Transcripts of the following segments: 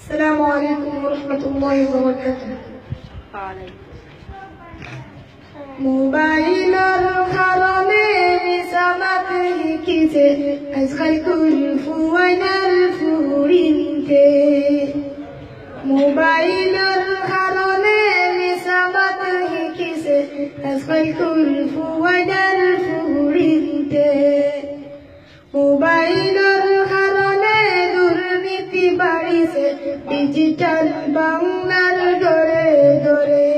السلام عليكم ورحمة الله وبركاته. মোবাইলের কারণে নিসামাত হিকিছে আজকাল কুলফুয়াইনার ফুরিনতে মোবাইলের কারণে নিসামাত হিকিছে আজকাল কুলফুয়াইনার ফুরিনতে মোবাইলের কারণে দুর্নীতি বাড়িছে ডিজিটাল বাংলার ঘরে ঘরে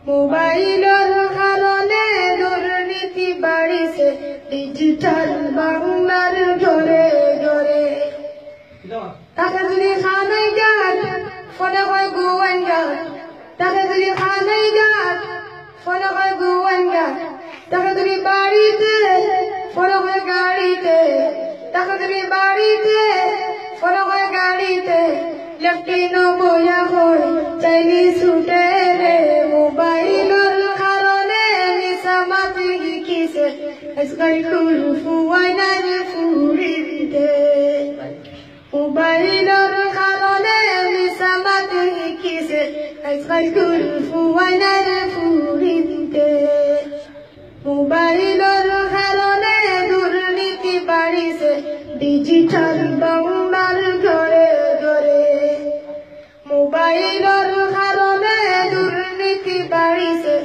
মোবাইলের কারণে দুর্নীতি বাড়িছে ডিজিটাল বাংলার ঘরে ঘরে তাকে যদি খানাই গান ফোনে হয় গোয়ান গান তাকে যদি খানাই গান ফোনে হয় গোয়ান গান তাকে যদি বাড়িতে ফোনে হয় গাড়িতে তাকে যদি বাড়িতে ফোনে হয় গাড়িতে লেফটিনো বইয়া হয় চাইনি ছুটে রে মোবাইলের কারণে নিসামাত হিকিছে আজকাল কুলফুয়াইনার ফুরিনতে মোবাইলের কারণে নিসামাত হিকিছে আজকাল কুলফুয়াইনার ফুরিনতে মোবাইলের কারণে দুর্নীতি বাড়িছে ডিজিটাল বাংলার ঘরে ঘরে মোবাইলের কারণে দুর্নীতি বাড়িছে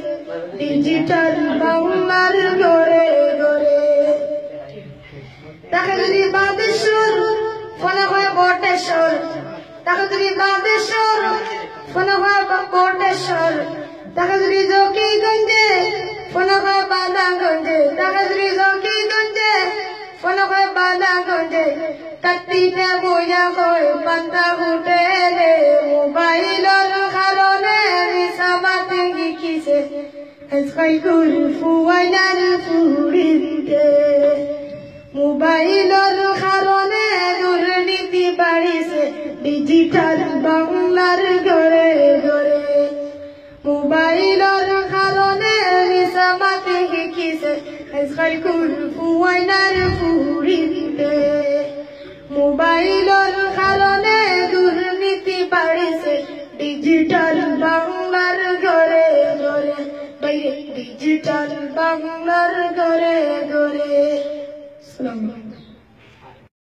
ডিজিটাল বাংলার ঘরে ঘরে তাকে যদি বাদেশ্বর ফোনে হয় বটেশ্বর তাকে যদি বাদেশ্বর ফোনে হয় বটেশ্বর তাকে যদি জকিগঞ্জে ফোনে হয় বাদাগঞ্জে তাকে যদি জকিগঞ্জে ফোনে হয় বাদাগঞ্জে কাটিতে বইয়া হয় পান্তা উঠে রে মোবাইলের কারণে নিসামাত হিকিছে আজকাল কুলফুয়াইনার ফুরিনতে মোবাইলের কারণে দুর্নীতি বাড়িছে ডিজিটাল বাংলার ঘরে ঘরে মোবাইলের কারণে নিসামাত হিকিছে আজকাল কুলফুয়াইনার ফুরিনতে মোবাইলের কারণে দুর্নীতি বাড়িছে ডিজিটাল বাংলার ঘরে ঘরে বাইরে ডিজিটাল বাংলার ঘরে ঘরে।